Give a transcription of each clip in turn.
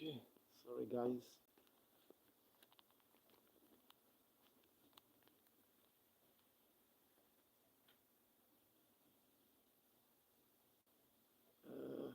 Okay, sorry guys. Uh,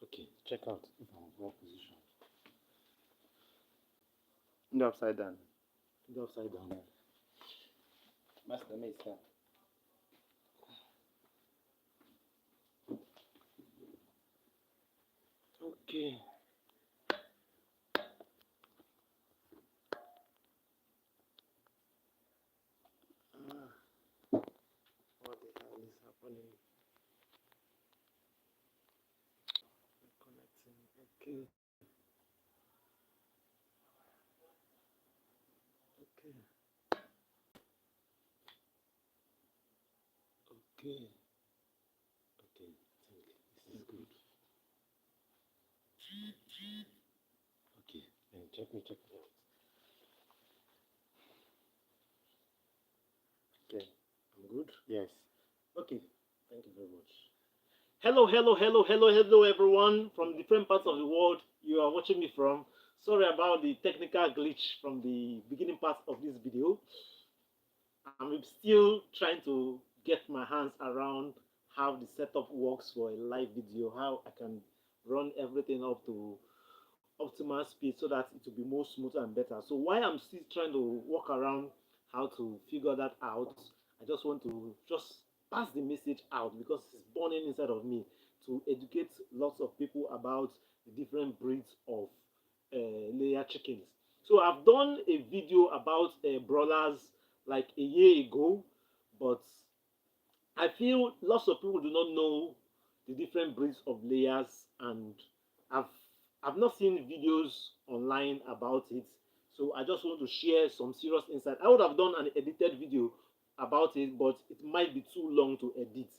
okay, check out if I'm well positioned. The upside down. The upside down. Master Mesa. Okay. What the hell is happening? Connecting. Okay. Okay. Okay. Okay. This is good. Okay. Then check me out. Okay. I'm good. Yes. Okay. Thank you very much. Hello, everyone from different parts of the world you are watching me from. Sorry about the technical glitch from the beginning part of this video. I'm still trying to get my hands around how the setup works for a live video, how I can run everything up to optimal speed so that it will be more smoother and better. So while I'm still trying to work around how to figure that out, I just want to just pass the message out because it's burning inside of me to educate lots of people about the different breeds of layer chickens. So I've done a video about broilers like a year ago, but I feel lots of people do not know the different breeds of layers, and I've I've not seen videos online about it. So I just want to share some serious insight. I would have done an edited video about it, but it might be too long to edit.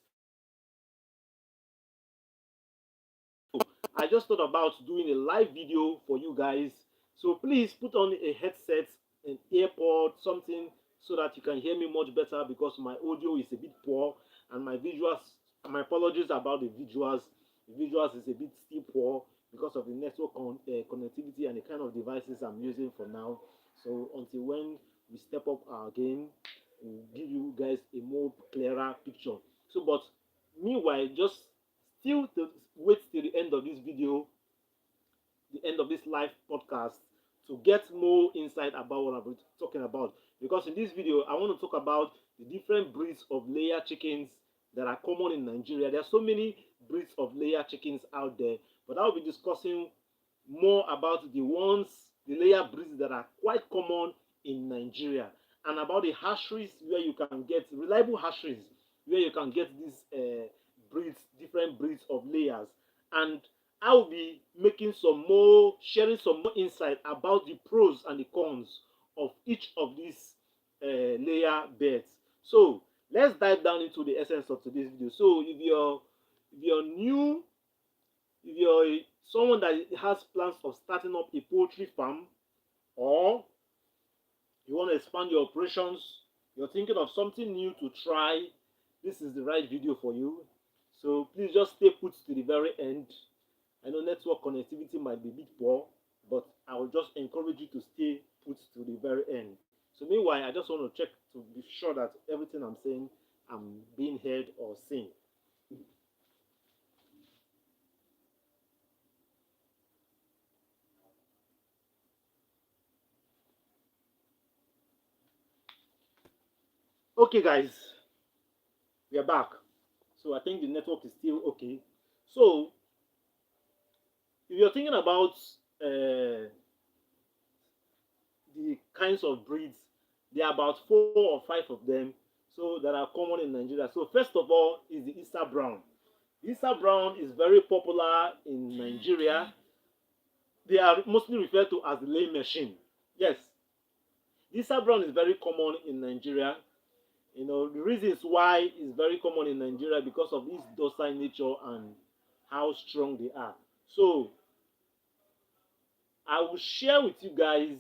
I just thought about doing a live video for you guys. So please put on a headset, an earpod, something so that you can hear me much better because my audio is a bit poor and my visuals. My apologies about the visuals. The visuals is a bit still poor because of the network connectivity and the kind of devices I'm using for now. So until when we step up our game, we'll give you guys a more clearer picture. So, but meanwhile, just still to wait till the end of this video, the end of this live podcast, to get more insight about what I'm talking about. Because in this video, I want to talk about the different breeds of layer chickens that are common in Nigeria. There are so many breeds of layer chickens out there, but I'll be discussing more about the layer breeds that are quite common in Nigeria, and about the hatcheries where you can get reliable hatcheries where you can get these breeds, different breeds of layers. And I will be sharing some more insight about the pros and the cons of each of these layer beds. So let's dive down into the essence of today's video. So if you're new, if you're someone that has plans of starting up a poultry farm, or you want to expand your operations, you're thinking of something new to try, this is the right video for you. So please just stay put to the very end. I know network connectivity might be a bit poor, but I will just encourage you to stay put to the very end. So meanwhile, I just want to check to be sure that everything I'm saying I'm being heard or seen. Okay, guys, we are back. So I think the network is still okay. So if you're thinking about the kinds of breeds, there are about 4 or 5 of them. So that are common in Nigeria. So first of all is the Easter Brown. Easter Brown is very popular in Nigeria. they are mostly referred to as the laying machine. Yes, Isa Brown is very common in Nigeria. You know, the reasons why it's very common in Nigeria because of its docile nature and how strong they are. So I will share with you guys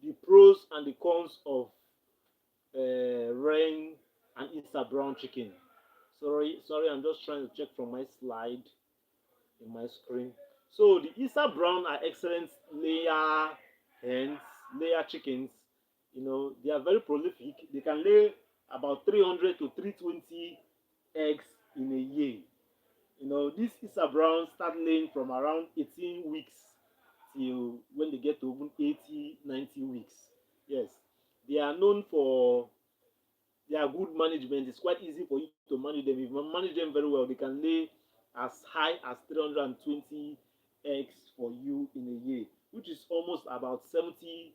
the pros and the cons of Rain and Isa Brown chicken. Sorry, I'm just trying to check from my slide in my screen. So the Isa Brown are excellent layer hens, layer chickens. You know, they are very prolific. They can lay about 300 to 320 eggs in a year. You know, these Isa Browns start laying from around 18 weeks till when they get to even 80, 90 weeks. Yes, they are known for their good management. It's quite easy for you to manage them. If you manage them very well, they can lay as high as 320 eggs for you in a year, which is almost about 70,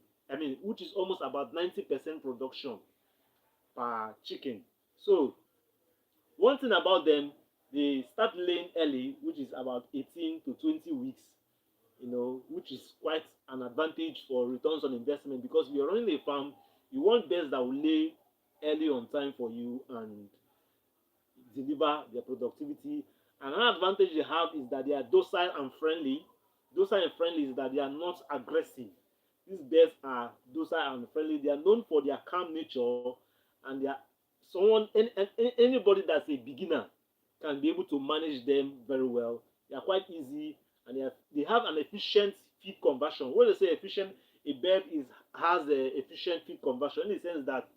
which is almost about 90% production per chicken. So one thing about them, they start laying early, which is about 18 to 20 weeks, you know, which is quite an advantage for returns on investment because if you're running a farm, you want birds that will lay early on time for you and deliver their productivity. Another advantage they have is that they are docile and friendly. Docile and friendly is that they are not aggressive. These birds are docile and friendly. They are known for their calm nature, and they are anybody that's a beginner can be able to manage them very well. They are quite easy, and they have an efficient feed conversion. When they say efficient, a bird has a efficient feed conversion in the sense that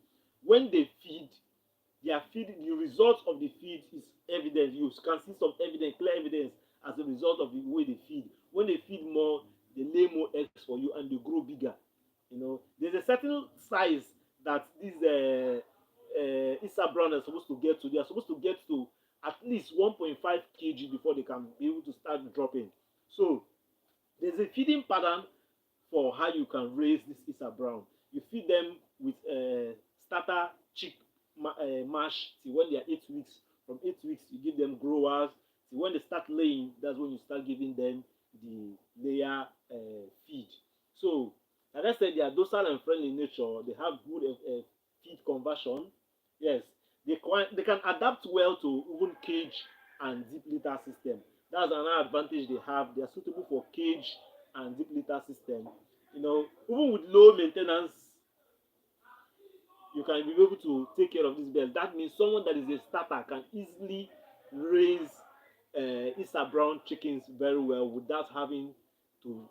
when they feed, their feed, the result of the feed is evident. You can see some evidence, clear evidence as a result of the way they feed. When they feed more, they lay more eggs for you and they grow bigger. You know, there's a certain size that these Isa Brown are supposed to get to. They are supposed to get to at least 1.5 kg before they can be able to start dropping. So there's a feeding pattern for how you can raise this Isa Brown. You feed them with starter chick mash till when they are 8 weeks. From 8 weeks, you give them growers. Till when they start laying, that's when you start giving them the layer feed. So, like I said, they are docile and friendly in nature. They have good feed conversion. Yes, they can adapt well to even cage and deep litter system. That's another advantage they have. They are suitable for cage and deep litter system. You know, even with low maintenance, you can be able to take care of this bird. That means someone that is a starter can easily raise Isa Brown chickens very well without having to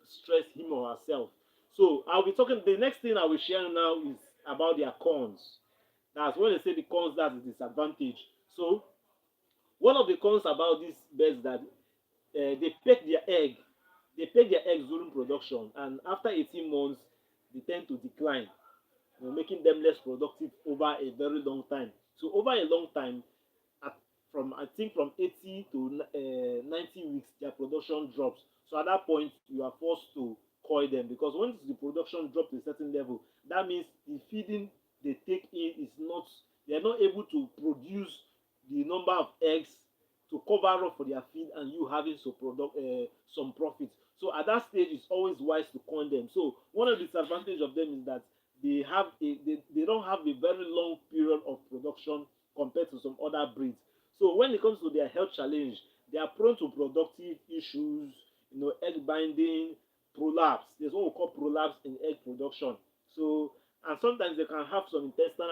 stress him or herself. So I'll be talking. The next thing I will share now is about their cons. That's when they say the cons, that's the disadvantage. So one of the cons about these birds that they peck their egg. They peck their eggs during production, and after 18 months, they tend to decline, you know, making them less productive over a very long time. So over a long time, at, from I think from 80 to 90 weeks, their production drops. So at that point, you are forced to coil them because once the production drops to a certain level, that means the feeding they take in is not, they are not able to produce the number of eggs to cover up for their feed and you having some profit. So at that stage, it's always wise to coin them. So one of the disadvantages of them is that they don't have a very long period of production compared to some other breeds. So when it comes to their health challenge, they are prone to productive issues, you know, egg binding, prolapse. There's what we call prolapse in egg production. So and sometimes they can have some intestinal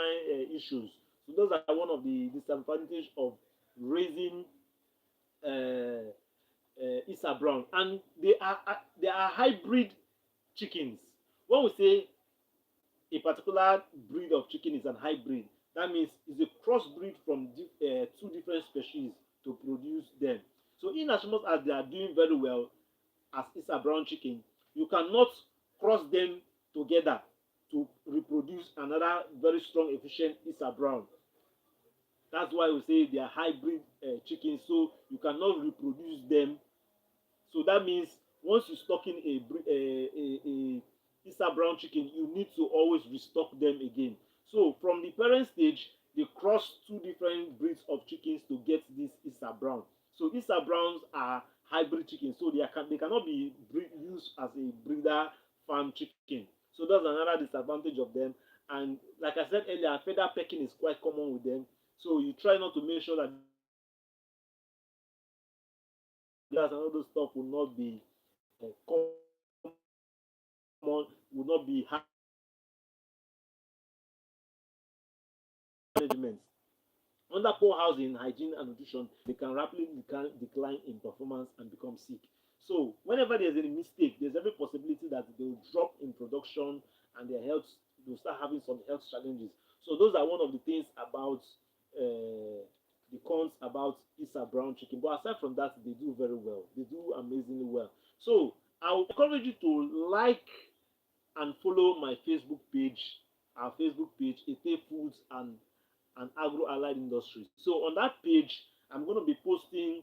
issues. So those are one of the disadvantages of raising Isa Brown, and they are hybrid chickens. When we say a particular breed of chicken is an hybrid, that means it's a crossbreed from two different species to produce them. So in as much as they are doing very well as Isa Brown chicken, you cannot cross them together to reproduce another very strong, efficient Isa Brown. That's why we say they are hybrid chickens, so you cannot reproduce them. So that means once you stock in a Isa Brown chicken, you need to always restock them again. So from the parent stage, they cross two different breeds of chickens to get this Isa Brown. So Isa Browns are hybrid chicken, so they cannot be used as a breeder farm chicken. So that's another disadvantage of them. And like I said earlier, feather pecking is quite common with them. So you try not to make sure that these gas and all those stuff will not be common, will not be hard to manage. Under poor housing, hygiene, and nutrition, they can rapidly decline in performance and become sick. So whenever there's any mistake, there's every possibility that they will drop in production and their health, they'll start having some health challenges. So those are one of the things about the cons about Issa Brown chicken. But aside from that, they do very well. They do amazingly well. So I'll encourage you to like and follow my Facebook page, our Facebook page, Ete Foods and Agro Allied Industries. So on that page, I'm going to be posting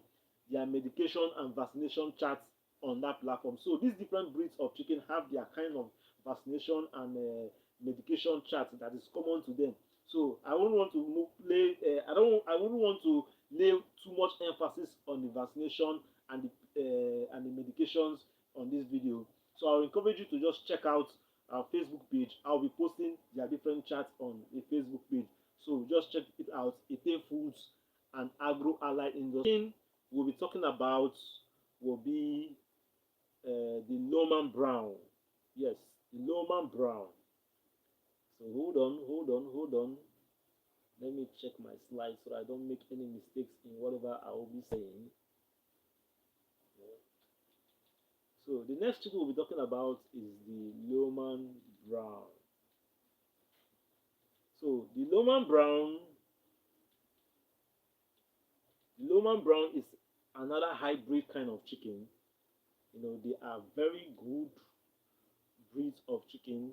their medication and vaccination charts on that platform. So these different breeds of chicken have their kind of vaccination and medication chart that is common to them. So I wouldn't want to I wouldn't want to lay too much emphasis on the vaccination and the medications on this video. So I'll encourage you to just check out our Facebook page. I'll be posting their different charts on the Facebook page. So just check it out. Ete Foods and Agro Allied Industry. We'll be talking about will be the Lohmann Brown. Yes, the Lohmann Brown. So hold on. Let me check my slides so I don't make any mistakes in whatever I will be saying. So the next chicken we'll be talking about is the Lohmann Brown. So the Lohmann Brown is another hybrid kind of chicken. They are very good breeds of chicken.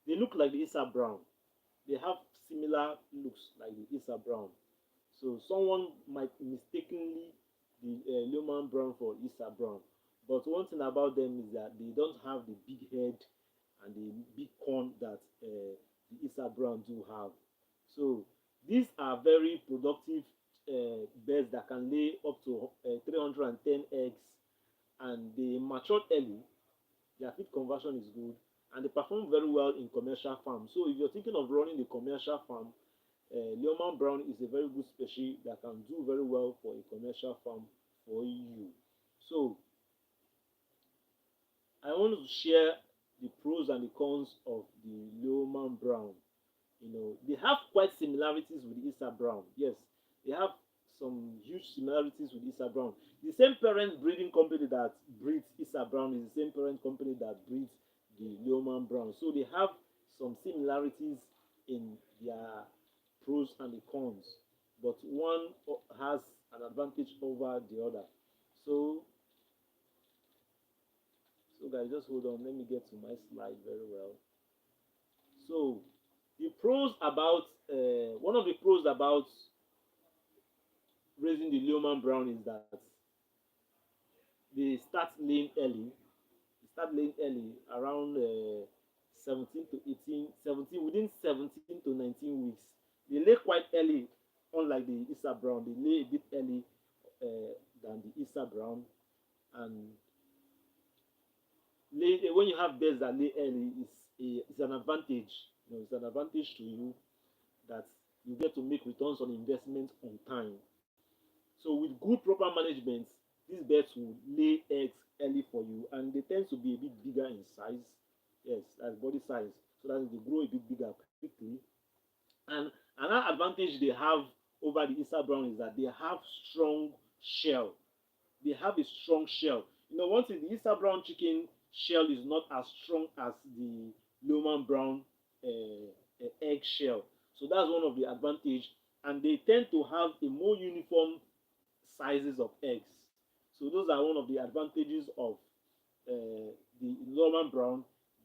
They look like the Issa Brown. They have similar looks like the Issa Brown. So someone might mistakenly the Lohmann Brown for Issa Brown. But one thing about them is that they don't have the big head and the big corn that the Issa Brown do have. So these are very productive birds that can lay up to 310 eggs, and they matured early. Their feed conversion is good, and they perform very well in commercial farms. So if you're thinking of running a commercial farm, Lohmann Brown is a very good species that can do very well for a commercial farm for you. So I want to share the pros and the cons of the Lohmann Brown. They have quite similarities with the Issa Brown. Yes, they have some huge similarities with Issa Brown. The same parent breeding company that breeds Issa Brown is the same parent company that breeds the Lohmann Brown. So they have some similarities in their pros and the cons, but one has an advantage over the other. So, so guys, just hold on. Let me get to my slide very well. So, the pros about one of the pros about raising the Lohmann Brown is that they start laying early. They start laying early around 17 to 18, 17 within 17 to 19 weeks. They lay quite early, unlike the Issa Brown. They lay a bit early than the Issa Brown, and when you have birds that lay early, it's an advantage. It's an advantage to you that you get to make returns on investment on time. So with good proper management, these birds will lay eggs early for you, and they tend to be a bit bigger in size. Yes, as body size, so that they grow a bit bigger quickly. And another advantage they have over the Issa Brown is that they have strong shell. They have a strong shell. One thing, the Issa Brown chicken shell is not as strong as the Lohmann Brown egg shell. So that's one of the advantage. And they tend to have a more uniform sizes of eggs. So those are one of the advantages of the Lohmann Brown.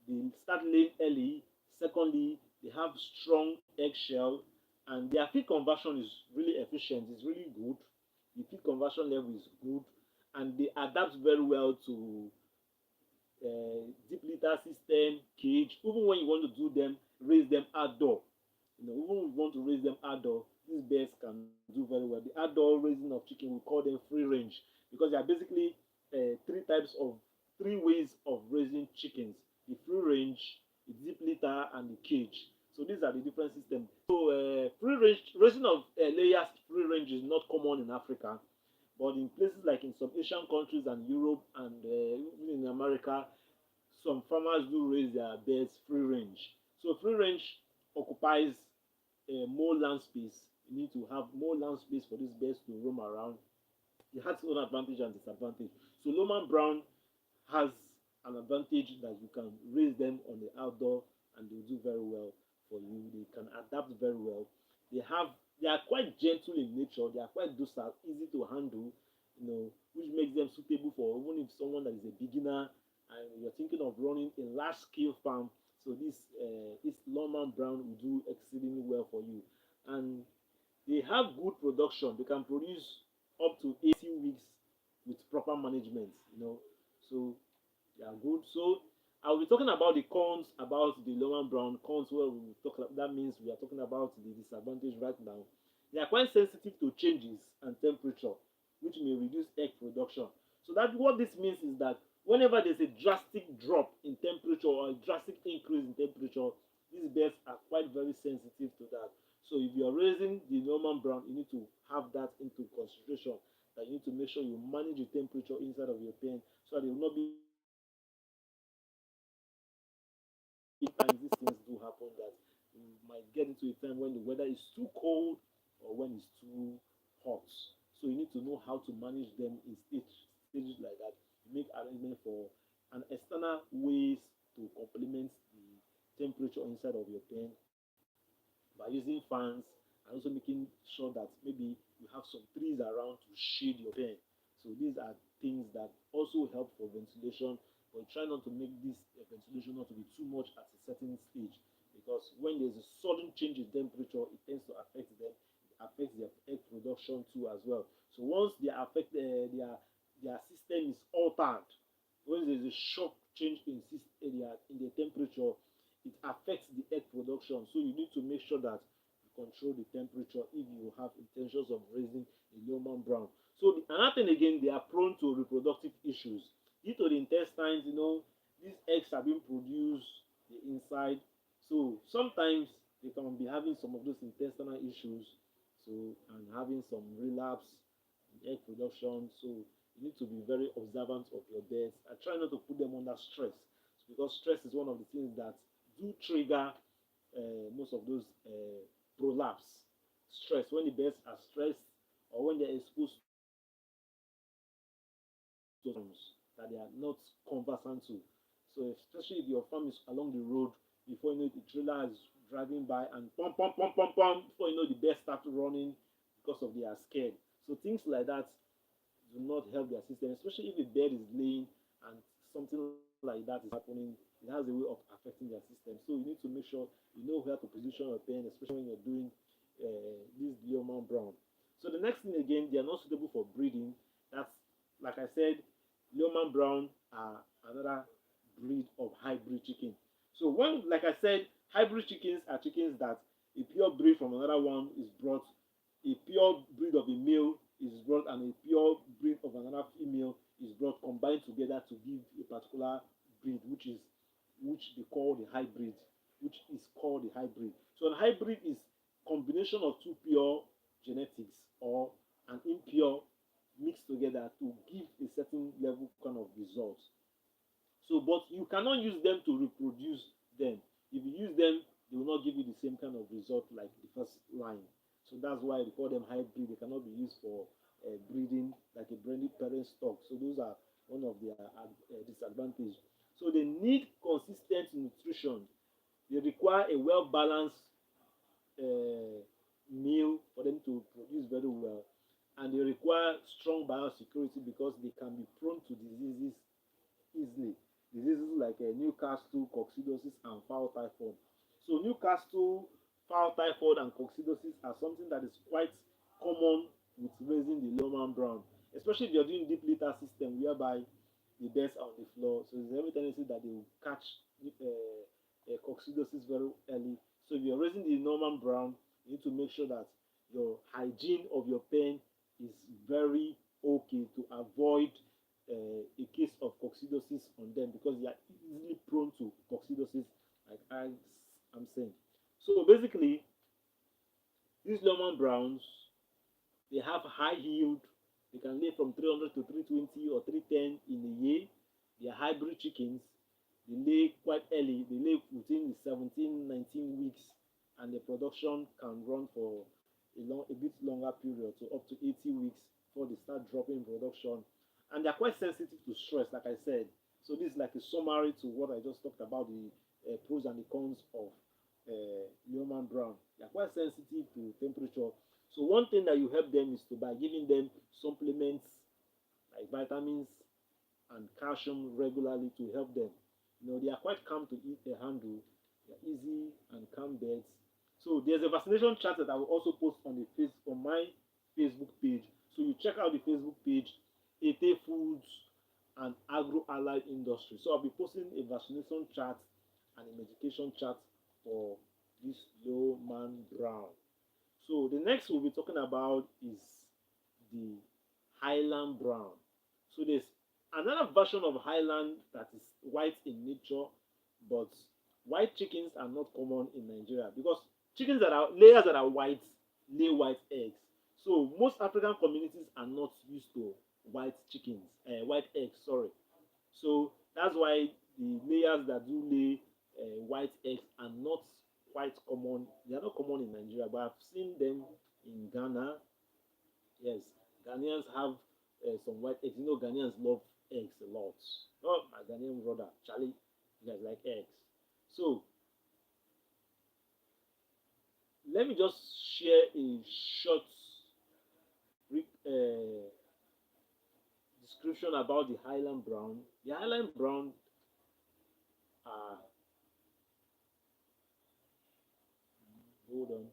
They start laying early. Secondly, they have strong eggshell, and their feed conversion is really efficient. It's really good. The feed conversion level is good, and they adapt very well to deep litter system, cage. Even when you want to raise them outdoor. Even if you want to raise them outdoor, these birds can do very well. The outdoor raising of chicken, we call them free range, because they are basically three types of three ways of raising chickens: the free range, the deep litter, and the cage. So these are the different systems. So free range raising of layers free range is not common in Africa, but in places like in some Asian countries and Europe and even in America, some farmers do raise their birds free range. So free range occupies more land space. You need to have more land space for these birds to roam around. It has its own advantage and disadvantage. So Lohmann Brown has an advantage that you can raise them on the outdoor and they'll do very well for you. They can adapt very well. They are quite gentle in nature. They are quite docile, easy to handle, which makes them suitable for even if someone that is a beginner and you're thinking of running a large scale farm. So this Lohmann Brown will do exceedingly well for you. And they have good production. They can produce up to 80 weeks with proper management, So they are good. So I'll be talking about the cons about the Lohmann Brown. Cons where we will talk, that means we are talking about the disadvantage right now. They are quite sensitive to changes and temperature, which may reduce egg production. So that what this means is that whenever there's a drastic drop in temperature or a drastic increase in temperature, these birds are quite very sensitive to that. So if you are raising the Lohmann Brown, you need to have that into consideration. That you need to make sure you manage the temperature inside of your pen so that it will not be times these things do happen that you might get into a time when the weather is too cold or when it's too hot. So you need to know how to manage them in stages like that. You make arrangement for an external ways to complement the temperature inside of your pen by using fans and also making sure that maybe you have some trees around to shade your pen. So these are things that also help for ventilation, but try not to make this ventilation not to be too much at a certain stage because when there's a sudden change in temperature, it tends to affect them. It affects their egg production too as well. So once they affect their system is altered, when there's a sharp change in the temperature, it affects the egg production. So you need to make sure that you control the temperature if you have intentions of raising a Lohmann Brown. So another thing again, they are prone to reproductive issues due to the intestines. These eggs are being produced the inside. So sometimes they can be having some of those intestinal issues. So and having some relapse in egg production. So you need to be very observant of your birds. I try not to put them under stress because stress is one of the things that do trigger most of those prolapse. Stress, when the birds are stressed or when they're exposed to that they are not conversant to. So especially if your farm is along the road, before you know the trailer is driving by and pom pom pom pom pom, before you know the birds start running because of they are scared. So things like that do not help their system, especially if a bird is laying and something like that is happening. It has a way of affecting their system. So you need to make sure you know where to position your pen, especially when you're doing this Lohmann Brown. So the next thing again, they are not suitable for breeding. That's like I said, Lohmann Brown are another breed of hybrid chicken. So when, like I said, hybrid chickens are chickens that a pure breed from another one is brought, a pure breed of a male is brought, and a pure breed of another female is brought combined together to give a particular breed, which they call the hybrid, which is called the hybrid. So a hybrid is combination of two pure genetics or an impure mixed together to give a certain level kind of results. So, but you cannot use them to reproduce them. If you use them, they will not give you the same kind of result like the first line. So that's why they call them hybrid. They cannot be used for breeding like a branded parent stock. So those are one of their disadvantages. So they need consistent nutrition. They require a well balanced meal for them to produce very well, and they require strong biosecurity because they can be prone to diseases easily. Diseases like Newcastle, coccidosis, and fowl typhoid. So Newcastle, fowl typhoid, and coccidosis are something that is quite common with raising the Lohmann Brown, especially if you're doing deep litter system whereby the birds are on the floor. So there's every tendency that they will catch coccidosis very early. So if you're raising the Lohmann Brown, you need to make sure that your hygiene of your pen is very okay to avoid a case of coccidosis on them because they are easily prone to coccidosis, like I'm saying. So basically, these Lohmann Browns, they have high yield. They can lay from 300 to 320 or 310 in a year. They are hybrid chickens. They lay quite early. They lay within the 17, 19 weeks, and the production can run for a bit longer period, so up to 80 weeks before they start dropping production. And they are quite sensitive to stress, like I said. So this is like a summary to what I just talked about, the pros and the cons of Lohmann Brown. They are quite sensitive to temperature. So one thing that you help them is to by giving them supplements like vitamins and calcium regularly to help them. They are quite calm to eat, handle. They are easy and calm birds. So there's a vaccination chart that I will also post on my Facebook page. So you check out the Facebook page, Ete Foods and Agro Allied Industry. So I'll be posting a vaccination chart and a medication chart for this Lohmann Brown. So the next we'll be talking about is the Highland Brown. So there's another version of Highland that is white in nature, but white chickens are not common in Nigeria because chickens that are layers that are white lay white eggs. So most African communities are not used to white chickens, white eggs. Sorry. So that's why the layers that do lay white eggs are not quite common. They are not common in Nigeria, but I've seen them in Ghana. Yes, Ghanaians have some white eggs. Ghanaians love eggs a lot. Oh, my Ghanaian brother, Charlie, you guys like eggs. So let me just share a short description about the Highland Brown. The Highland Brown are hold on.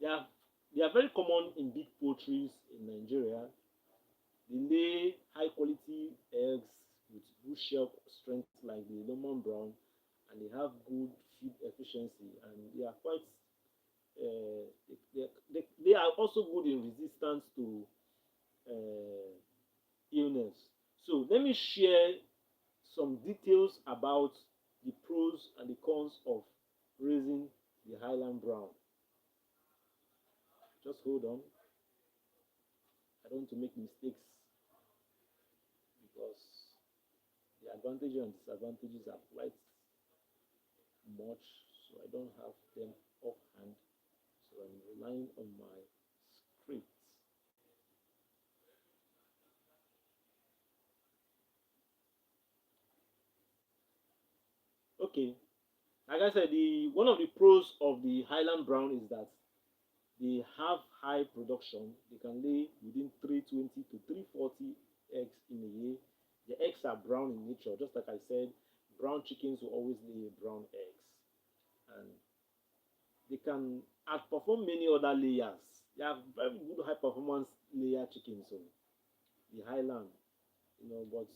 They are very common in big poultries in Nigeria. They lay high quality eggs with good shell strength like the Lohmann Brown, and they have good feed efficiency, and they are quite they are also good in resistance to illness. So let me share some details about the pros and the cons of raising the Highland Brown. Just hold on. I don't want to make mistakes because the advantages and disadvantages are quite much, so I don't have them offhand. So I'm relying on my script. Okay, like I said, the one of the pros of the Highland Brown is that they have high production. They can lay within 320 to 340 eggs in a year. The eggs are brown in nature, just like I said. Brown chickens will always lay brown eggs, and they can outperform many other layers. They have very good high performance layer chickens, so the Highland, but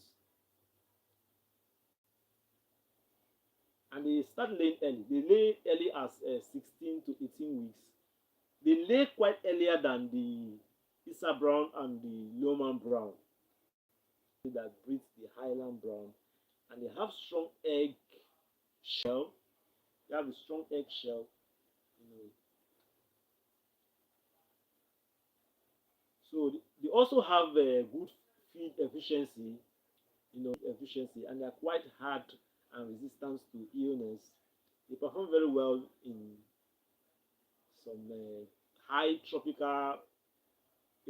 and they start laying early. They lay early as 16 to 18 weeks. They lay quite earlier than the Issa Brown and the Lohmann Brown that breeds the Highland Brown, and they have strong egg shell. They have a strong egg shell, you know. So they also have good feed efficiency, and they are quite hard and resistant to illness. They perform very well in some high tropical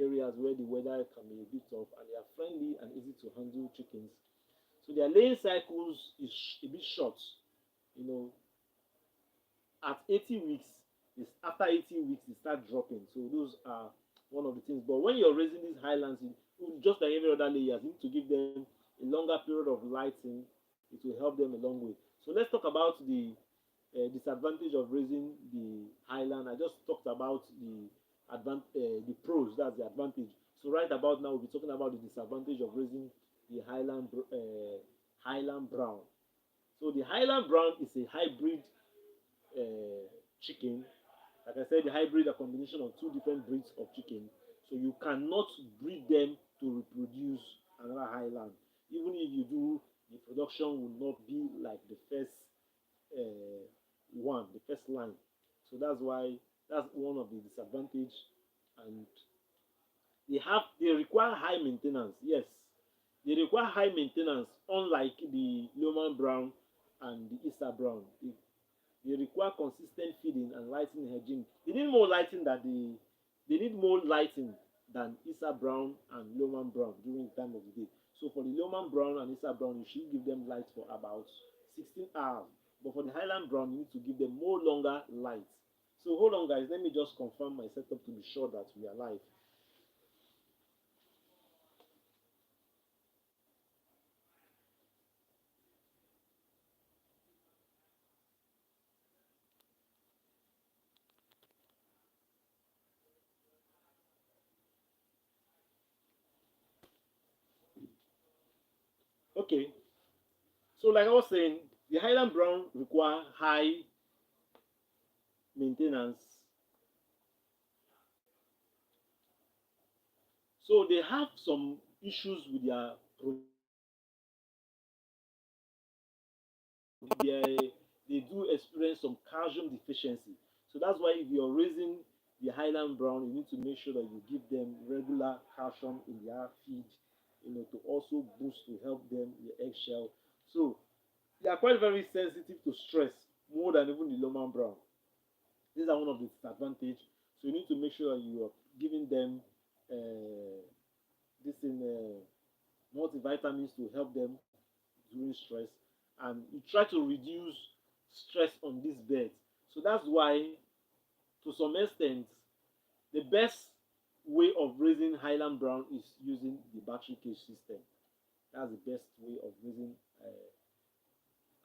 areas where the weather can be a bit tough, and they are friendly and easy to handle chickens. So their laying cycles is a bit short. You know, at 80 weeks, after 80 weeks, they start dropping. So those are one of the things. But when you're raising these highlands, just like every other layers, you need to give them a longer period of lighting. It will help them a long way. So let's talk about the disadvantage of raising the highland. I just talked about the pros. That's the advantage. So right about now, we'll be talking about the disadvantage of raising the Highland Brown. So the Highland Brown is a hybrid chicken. Like I said, the hybrid are a combination of two different breeds of chicken. So you cannot breed them to reproduce another Highland. Even if you do, the production will not be like the first uh, one, the first line. So that's why that's one of the disadvantage. And they require high maintenance. Yes, they require high maintenance, unlike the Lohmann Brown and the Issa Brown. They require consistent feeding and lighting hedging. They need more lighting than they need more lighting than Issa Brown and Lohmann Brown during the time of the day. So for the Lohmann Brown and Issa Brown, you should give them light for about 16 hours. But for the Highland Brown, you need to give them more longer light. So hold on, guys. Let me just confirm my setup to be sure that we are live. Okay. So like I was saying, the Highland Brown require high maintenance. So they have some issues with their they, they do experience some calcium deficiency. So that's why if you're raising the Highland Brown, you need to make sure that you give them regular calcium in their feed, to also boost to help them the eggshell. So they are quite very sensitive to stress more than even the Lohmann Brown. These are one of the disadvantages. So you need to make sure that you are giving them uh, this in multivitamins to help them during stress, and you try to reduce stress on these birds. So that's why, to some extent, the best way of raising Highland Brown is using the battery cage system. That's the best way of raising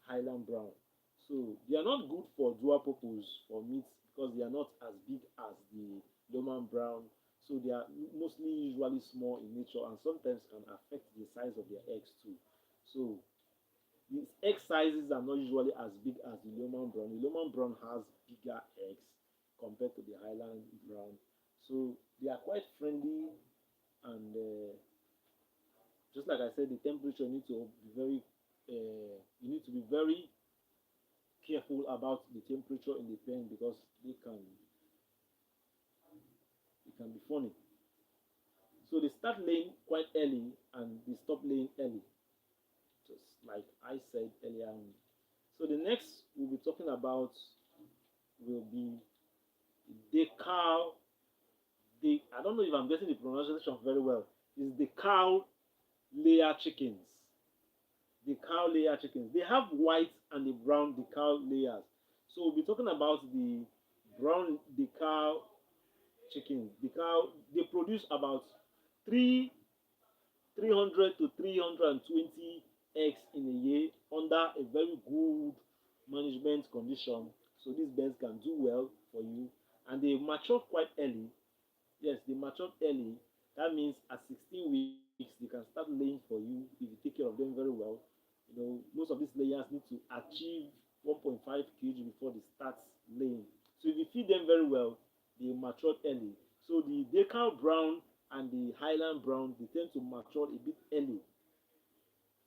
Highland Brown. So they are not good for dual purpose for meat because they are not as big as the Lohmann Brown. So they are mostly usually small in nature and sometimes can affect the size of their eggs too. So the egg sizes are not usually as big as the Lohmann Brown. The Lohmann Brown has bigger eggs compared to the Highland Brown. So they are quite friendly, and just like I said, the temperature needs to be very you need to be very careful about the temperature in the pen because it can be funny. So they start laying quite early and they stop laying early, just like I said earlier on. So the next we'll be talking about will be decal. I don't know if I'm getting the pronunciation very well. Is the cow layer chickens. The cow layer chickens. They have white and the brown decal layers. So we'll be talking about the brown decal chickens. The cow they produce about three 300 to 320 eggs in a year under a very good management condition. So these birds can do well for you, and they mature quite early. Yes, they mature early. That means at 16 weeks they can start laying for you if you take care of them very well. Most of these layers need to achieve 1.5 kg before they start laying. So if you feed them very well, they mature early. So the Decal Brown and the Highland Brown, they tend to mature a bit early,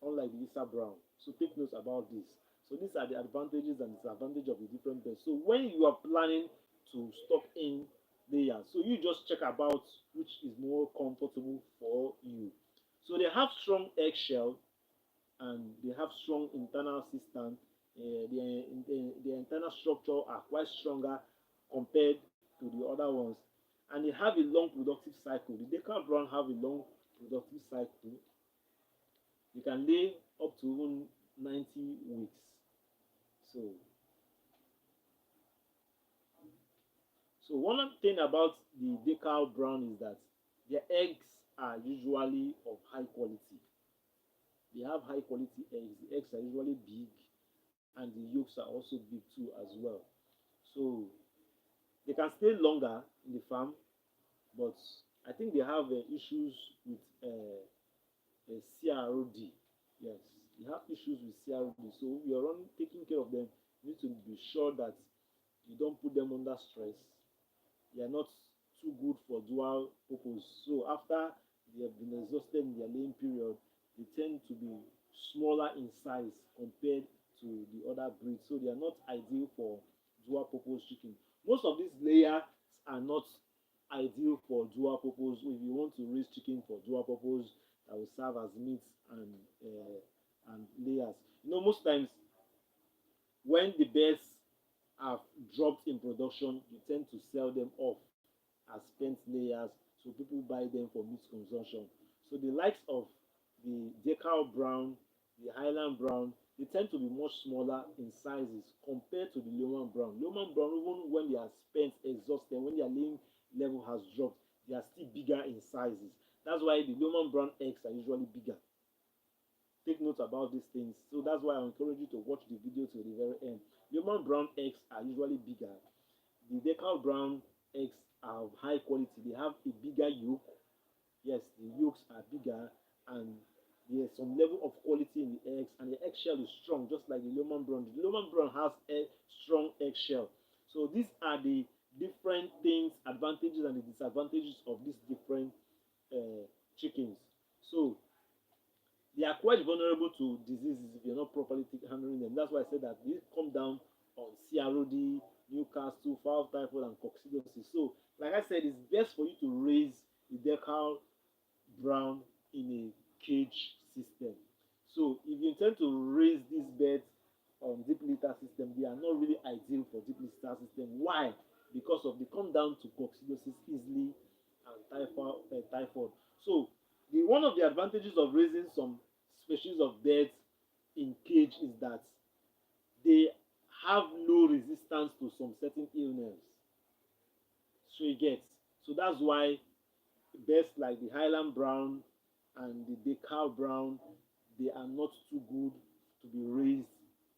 unlike the Issa Brown. So take notes about this. So these are the advantages and disadvantages of the different birds. So when you are planning to stock in layers, so you just check about which is more comfortable for you. So they have strong eggshell and they have strong internal system. The internal structure are quite stronger compared to the other ones, and they have a long productive cycle. The Decal Brown have a long productive cycle. You can lay up to even 90 weeks. So, so, one thing about the Decal Brown is that their eggs are usually of high quality. They have high quality eggs. The eggs are usually big, and the yolks are also big too as well. So they can stay longer in the farm, but I think they have issues with CROD. Yes, they have issues with CROD. So if you're taking care of them, you need to be sure that you don't put them under stress. They are not too good for dual purpose. So after they have been exhausted in their laying period, they tend to be smaller in size compared to the other breeds, so they are not ideal for dual purpose chicken. Most of these layers are not ideal for dual purpose. If you want to raise chicken for dual purpose that will serve as meat and layers, most times when the birds have dropped in production, you tend to sell them off as spent layers, so people buy them for meat consumption. So the likes of the decal brown, the highland brown, they tend to be much smaller in sizes compared to the Lohmann brown. Lohmann brown, even when they are spent, exhausted, when their laying level has dropped, they are still bigger in sizes. That's why the Lohmann brown eggs are usually bigger. Take note about these things. So that's why I encourage you to watch the video to the very end. Lohmann brown eggs are usually bigger. The decal brown eggs are of high quality. They have a bigger yolk. Yes, the yolks are bigger, and there's some level of quality in the eggs, and the eggshell is strong, just like the Lohmann brown. The Lohmann brown has a strong eggshell. So these are the different things, advantages and the disadvantages of these different chickens. So they are quite vulnerable to diseases if you're not properly handling them. That's why I said that they come down on CROD, Newcastle, fowl typhoid, and coccidiosis. So, like I said, it's best for you to raise the decal brown in a cage system. So, if you intend to raise these birds on deep litter system, they are not really ideal for deep litter system. Why? Because of they come down to coccidiosis easily and typhoid. So, one of the advantages of raising some species of birds in cage is that they have low resistance to some certain illness. So you get. So that's why birds like the Highland brown and the decal brown, they are not too good to be raised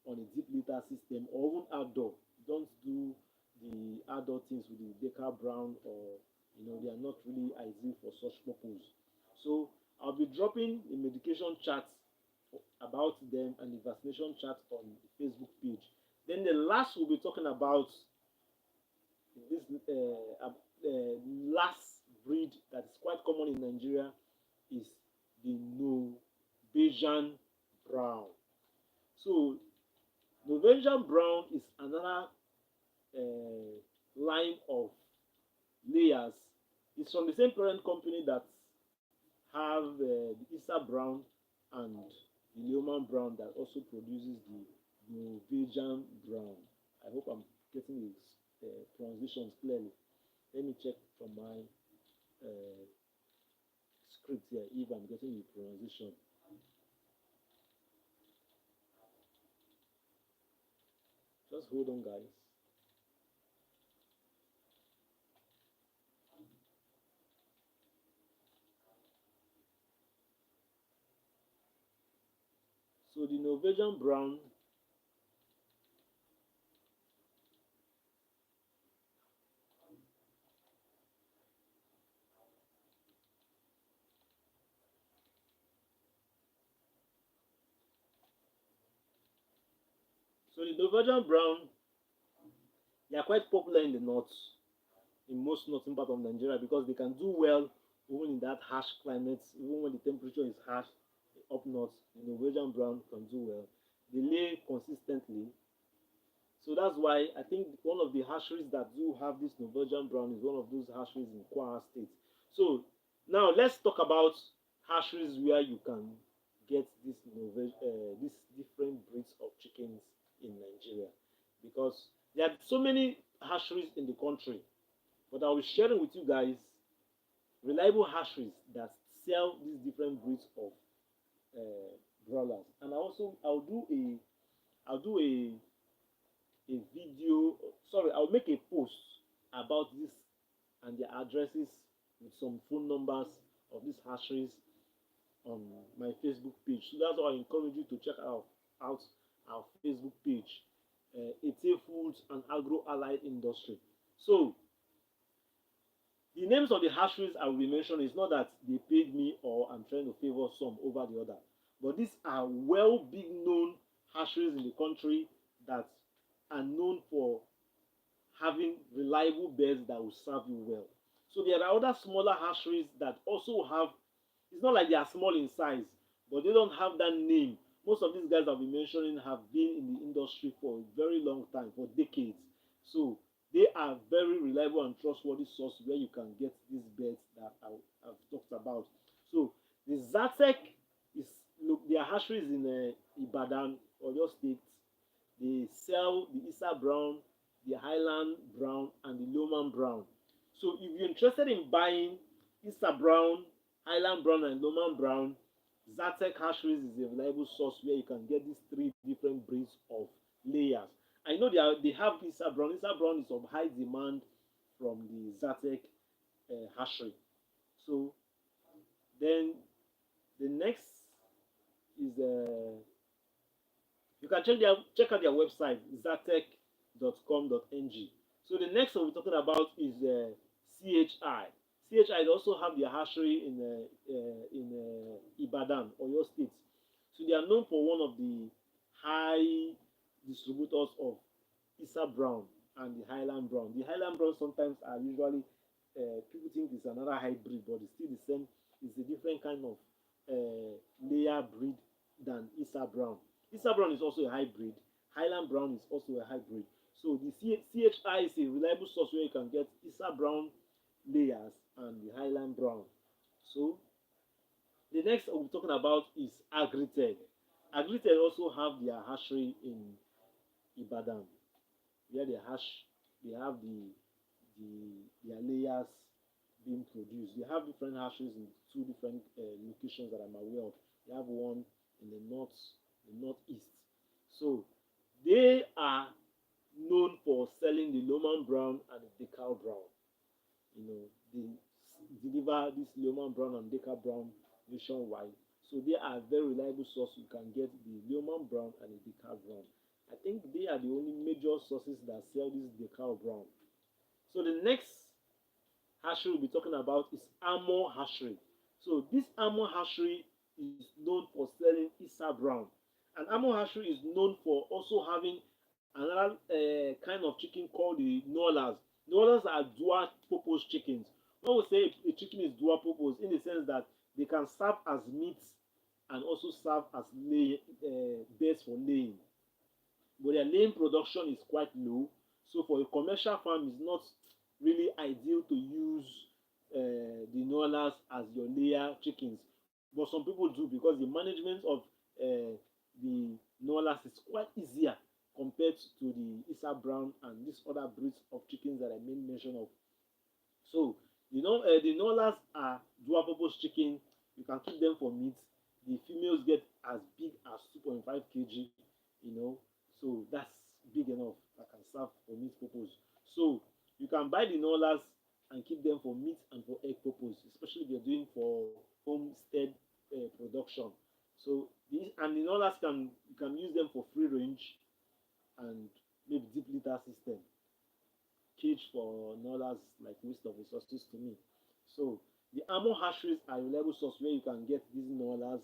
on a deep litter system or even outdoor. Don't do the outdoor things with the decal brown, or they are not really ideal for such purpose. So I'll be dropping a medication chart about them and the vaccination chart on the Facebook page. Then the last we'll be talking about this last breed that is quite common in Nigeria is the Norwegian brown. So Norwegian brown is another line of layers. It's from the same parent company that have the Isa brown and the Lohmann brown that also produces the Norwegian brown. I hope I'm getting the pronunciations clearly. Let me check from my script here if I'm getting the pronunciation. Just hold on, guys. So the Norwegian brown brown, they are quite popular in the north, in most northern part of Nigeria, because they can do well even in that harsh climate, even when the temperature is harsh up north. The Norwegian brown can do well. They lay consistently. So that's why I think one of the hatcheries that do have this Norwegian brown is one of those hatcheries in Kwara State. So now let's talk about hatcheries where you can get these different breeds of chickens in Nigeria, because there are so many hatcheries in the country. But I'll be sharing with you guys reliable hatcheries that sell these different breeds of broilers. And I'll do a video. Sorry, I'll make a post about this and their addresses with some phone numbers of these hatcheries on my Facebook page. So that's why I encourage you to check out our Facebook page, Ete Foods and Agro Allied Industry. So the names of the hatcheries I will be mentioning is not that they paid me or I'm trying to favor some over the other, but these are well big known hatcheries in the country that are known for having reliable birds that will serve you well. So there are other smaller hatcheries that also have, it's not like they are small in size, but they don't have that name. Most of these guys I've been mentioning have been in the industry for a very long time, for decades. So they are very reliable and trustworthy source where you can get these birds that I've talked about. So the Zatek is, look, their hatcheries in Ibadan, Oyo State. They sell the Issa Brown, the Highland Brown, and the Lohmann Brown. So if you're interested in buying Issa Brown, Highland Brown, and Lohmann Brown, Zatek Hatcheries is a reliable source where you can get these three different breeds of layers. I know they have Issa Brown. Issa Brown is of high demand from the Zatek hatchery. So then the next is you can check out their website zatec.com.ng. So the next one we're talking about is CHI. CHI also have their hatchery in Ibadan, Oyo State. So they are known for one of the high distributors of Issa Brown and the Highland Brown. The Highland Brown sometimes are usually people think it's another hybrid, but it's still the same. It's a different kind of layer breed than Issa Brown. Issa Brown is also a hybrid. Highland Brown is also a hybrid. So the CHI is a reliable source where you can get Issa Brown layers and the Highland Brown. So the next we're talking about is Agritech. Agritech also have their hatchery in Ibadan, where they have the their layers being produced. They have different hatcheries in two different locations that I'm aware of. They have one in the northeast. So they are known for selling the Lohmann Brown and the Decal Brown. You know, they deliver this Lohmann Brown and Decal Brown nationwide. So they are a very reliable source. You can get the Lohmann Brown and the Decal Brown. I think they are the only major sources that sell this Decal Brown. So the next hatchery we'll be talking about is Armor Hatchery. So this Armor Hatchery is known for selling Issa Brown. And Armor Hatchery is known for also having another kind of chicken called the Nolas. Nolas are dual purpose chickens. When we say a chicken is dual purpose, in the sense that they can serve as meat and also serve as beds for laying. But their laying production is quite low. So for a commercial farm, it's not really ideal to use the Nolas as your layer chickens. But some people do because the management of the Nolas is quite easier compared to the Issa Brown and these other breeds of chickens that I made mention of. So the Nolas are dual purpose chicken. You can keep them for meat. The females get as big as 2.5 kg, you know. So that's big enough that can serve for meat purpose. So you can buy the Nolas and keep them for meat and for egg purpose, especially if you're doing for homestead production. So the Nolas you can use them for free range and maybe deep litter system. Cage for Nolas like waste of resources to me. So the Armor hatcheries are a reliable source where you can get these Nolas,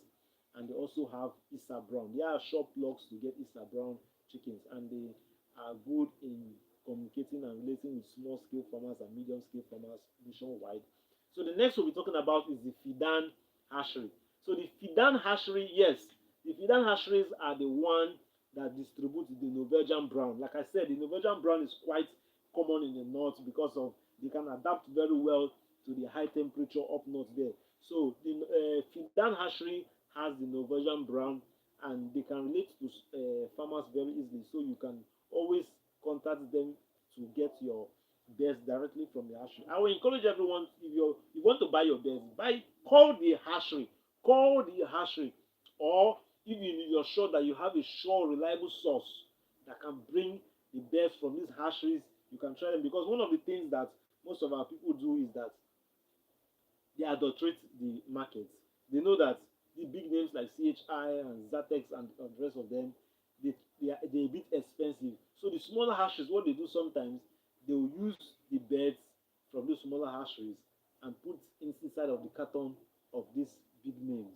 and they also have Issa Brown. They are shop blocks to get Issa Brown chickens, and they are good in communicating and relating with small scale farmers and medium scale farmers nationwide. So the next we'll be talking about is the Fidan hatchery. So the Fidan hatchery, yes, the Fidan hatcheries are the one that distribute the Norwegian brown. Like I said, the Norwegian brown is quite common in the north because of they can adapt very well to the high temperature up north there. So the Fidan hatchery has the Norwegian brown, and they can relate to farmers very easily. So you can always contact them to get your birds directly from the hatchery. I will encourage everyone, if you want to buy your birds, call the hatchery, or if you're sure that you have a sure reliable source that can bring the birds from these hatcheries, you can try them, because one of the things that most of our people do is that they adulterate the market. They know that the big names like CHI and Zatex and the rest of them, they're a bit expensive. So the smaller hatcheries, what they do sometimes, they will use the birds from those smaller hatcheries and put inside of the carton of these big names.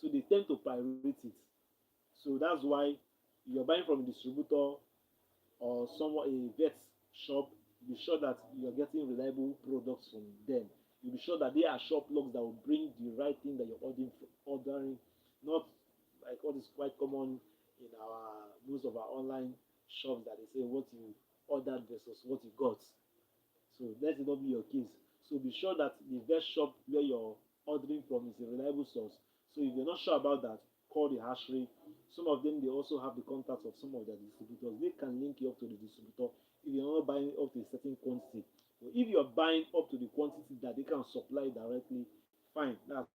So they tend to pirate it. So that's why you're buying from a distributor or someone, a vet shop, be sure that you're getting reliable products from them. You'll be sure that they are shop logs that will bring the right thing that you're ordering Not like what is quite common in our most of our online shops that they say what you ordered versus what you got. So let it not be your case. So be sure that the vet shop where you're ordering from is a reliable source. So if you're not sure about that, call the hatchery. Some of them they also have the contacts of some of their distributors. They can link you up to the distributor if you're not buying up to a certain quantity. But if you're buying up to the quantity that they can supply directly, fine. That's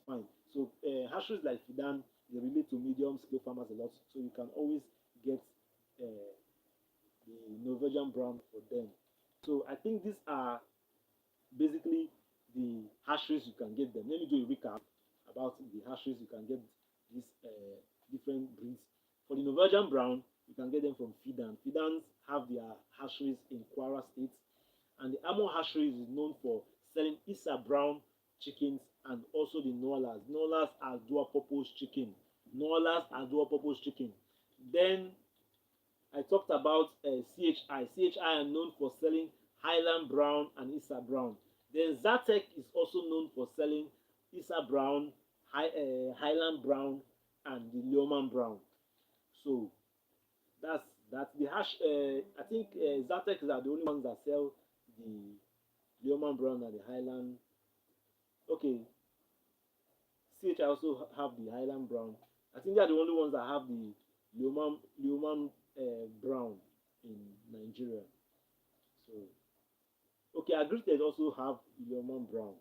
fine. So hatcheries like Fidan, they relate to medium scale farmers a lot. So you can always get uh, the Norwegian brown for them. So I think these are basically the hatcheries you can get them. Let me do a recap about the hatcheries you can get these different breeds. For the Norwegian brown, you can get them from Fidan. Fidans have their hatcheries in Kwara State, and the Amon hatcheries is known for selling Isa brown chickens and also the Nolas. Nolas are dual purpose chicken. Nolas are dual purpose chicken. Then I talked about CHI. CHI are known for selling Highland Brown and Issa Brown. Then Zatek is also known for selling Issa Brown, Highland Brown, and the Lohmann Brown. So that's that. The hash. I think Zatek are the only ones that sell the Lohmann Brown and the Highland. Okay, CHI also have the Highland Brown. I think they are the only ones that have the Lohmann Brown in Nigeria. So okay, Agrited also have Lohmann Brown.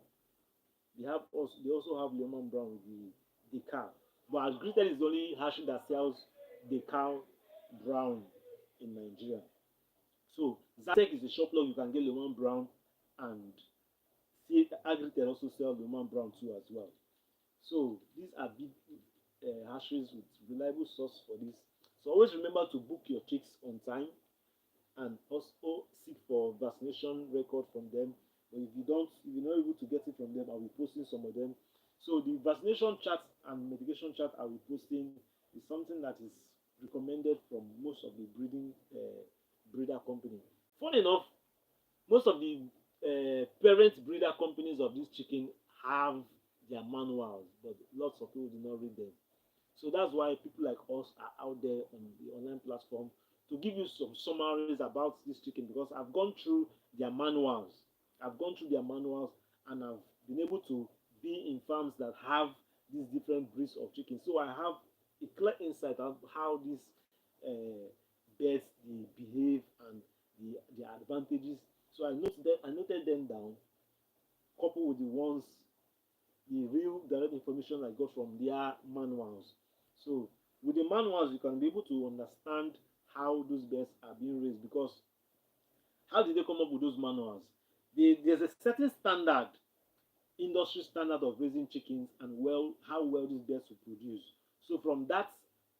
They also have Lohmann Brown with the cow. But Agrited is the only hatchery that sells the cow brown in Nigeria. So Zatek is the shop log you can get Lohmann Brown, and see Agrited also sell Lohmann Brown too as well. So these are big hatcheries with reliable source for this. So always remember to book your chicks on time and also seek for vaccination record from them. But if you don't, if you're not able to get it from them, I'll be posting some of them. So the vaccination chart and medication chart I will be posting is something that is recommended from most of the breeder company. Funny enough, most of the parent breeder companies of this chicken have their manuals, but lots of people do not read them. So that's why people like us are out there on the online platform to give you some summaries about this chicken because I've gone through their manuals. I've gone through their manuals and I've been able to be in farms that have these different breeds of chicken. So I have a clear insight of how these birds they behave and their advantages. So I noted them down, coupled with the real direct information I got from their manuals. So with the manuals, you can be able to understand how those birds are being raised because how did they come up with those manuals? There's a certain standard, industry standard of raising chickens and how well these birds will produce. So from that,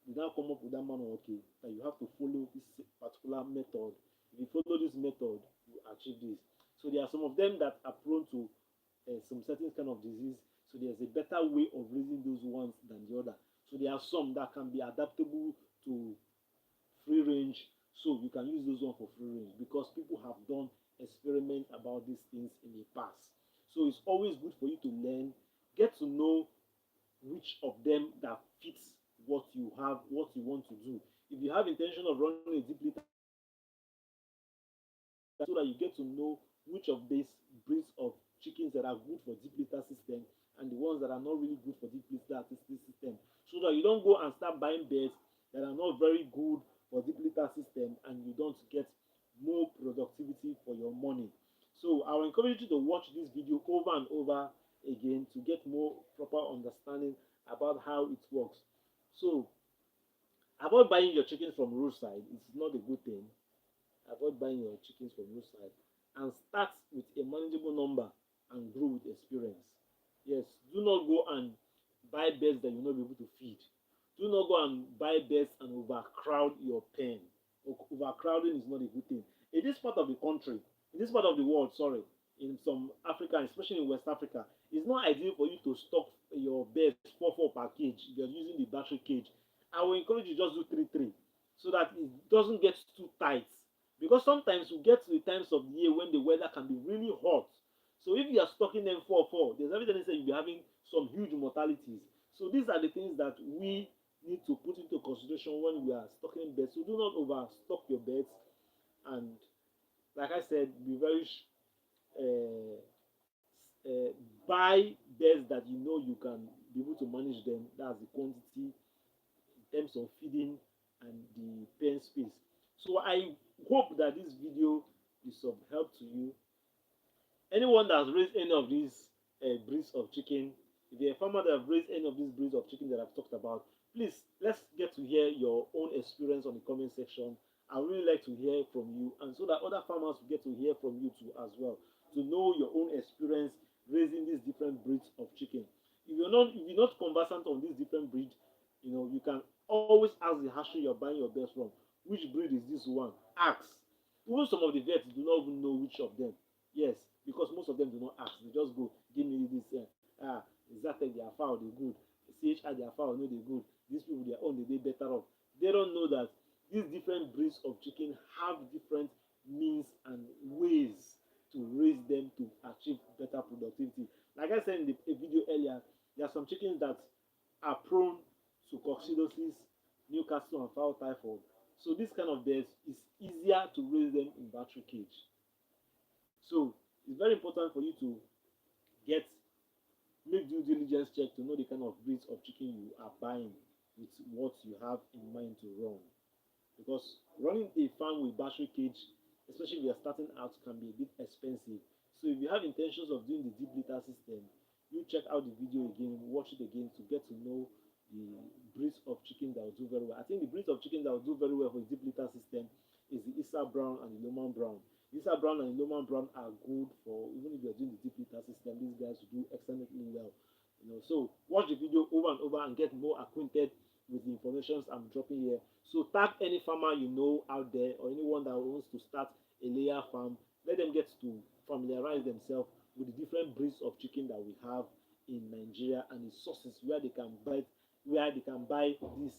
we now come up with that manual, okay, that you have to follow this particular method. If you follow this method, you achieve this. So there are some of them that are prone to some certain kind of disease. So there's a better way of raising those ones than the other. So there are some that can be adaptable to free range. So you can use those ones for free range because people have done experiment about these things in the past. So it's always good for you to learn, get to know which of them that fits what you have, what you want to do. If you have intention of running a deep litter so that you get to know which of these breeds of chickens that are good for deep litter system and the ones that are not really good for deep litter system, so that you don't go and start buying birds that are not very good for deep litter system and you don't get more productivity for your money. So I will encourage you to watch this video over and over again to get more proper understanding about how it works. So avoid buying your chickens from roadside. It's not a good thing. Avoid buying your chickens from roadside and start with a manageable number and grow with experience. Yes, do not go and buy birds that you will not be able to feed. Do not go and buy birds and overcrowd your pen. Overcrowding is not a good thing. In this part of the country, in this part of the world, sorry, in some Africa, especially in West Africa, it's not ideal for you to stock your birds 4 per cage. You're using the battery cage. I will encourage you just do 3 so that it doesn't get too tight because sometimes we get to the times of the year when the weather can be really hot. So if you are stocking them 4-4, there's every tendency you'll be having some huge mortalities. So these are the things that we need to put into consideration when we are stocking beds. So do not overstock your beds, and like I said, be very uh, uh, buy beds that you know you can be able to manage them. That's the quantity in terms of feeding and the pen space. So I hope that this video is of help to you. Anyone that has raised any of these breeds of chicken, if you're a farmer that have raised any of these breeds of chicken that I've talked about, please let's get to hear your own experience on the comment section. I really like to hear from you, and so that other farmers will get to hear from you too as well, to know your own experience raising these different breeds of chicken. If you're not conversant on these different breeds, you can always ask the hatchery you're buying your best from, which breed is this one? Ask. Even some of the vets do not even know which of them. Yes, because most of them do not ask. They just go, give me this. Zatek their fowl they good. CHI their fowl no they good. These people their own they better off. They don't know that these different breeds of chicken have different means and ways to raise them to achieve better productivity. Like I said in the video earlier, there are some chickens that are prone to coccidosis, Newcastle and fowl typhoid. So this kind of birds is easier to raise them in battery cage. So it's very important for you to get make due diligence check to know the kind of breeds of chicken you are buying with what you have in mind to run. Because running a farm with battery cage, especially if you are starting out, can be a bit expensive. So if you have intentions of doing the deep litter system, you check out the video again, watch it again to get to know the breeds of chicken that will do very well. I think the breeds of chicken that will do very well for the deep litter system is the Issa Brown and the Lohmann Brown. Issa Brown and the Lohmann Brown are good for even if you're doing the deep litter system. These guys will do excellently well. So watch the video over and over and get more acquainted with the information I'm dropping here. So tag any farmer you know out there or anyone that wants to start a layer farm. Let them get to familiarize themselves with the different breeds of chicken that we have in Nigeria and the sources where they can buy these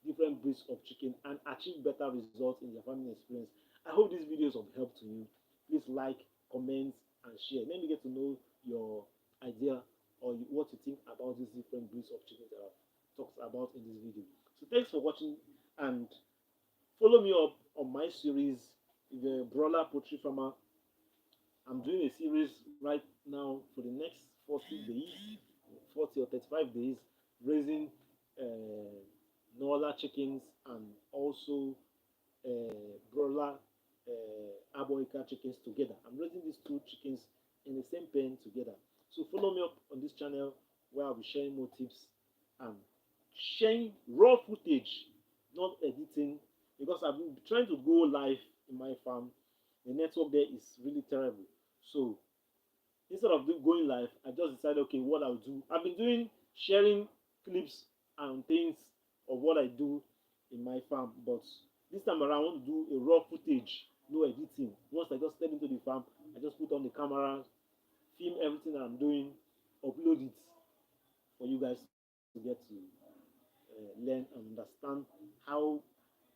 different breeds of chicken and achieve better results in their farming experience. I hope this video is of help to you. Please like, comment, and share. Let me get to know your idea or what you think about these different breeds of chicken that I've talked about in this video. So thanks for watching, and follow me up on my series. If you're a broiler poultry farmer, I'm doing a series right now for the next 40 days, 40 or 35 days, raising uh, Nola chickens and also broiler Aboika chickens together. I'm raising these two chickens in the same pen together. So follow me up on this channel where I'll be sharing more tips and sharing raw footage, not editing, because I've been trying to go live in my farm. The network there is really terrible. So instead of going live, I just decided, okay, what I'll do. I've been doing sharing clips and things of what I do in my farm, but this time around I want to do a raw footage, no editing. Once I just step into the farm, I just put on the camera, film everything that I'm doing, upload it for you guys to get to learn and understand how,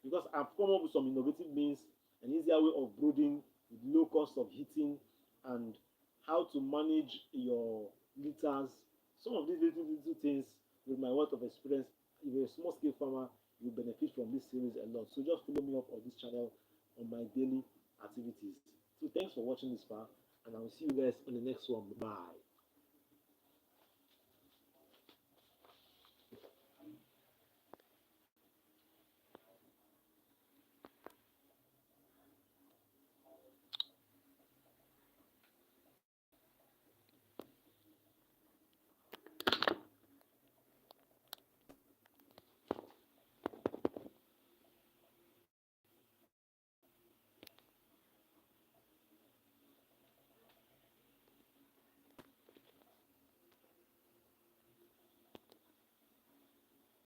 because I've come up with some innovative means, an easier way of brooding with low cost of heating, and how to manage your litters. Some of these little things with my wealth of experience. If you're a small scale farmer, you benefit from this series a lot. So just follow me up on this channel on my daily activities. So thanks for watching this far, and I will see you guys on the next one. Bye.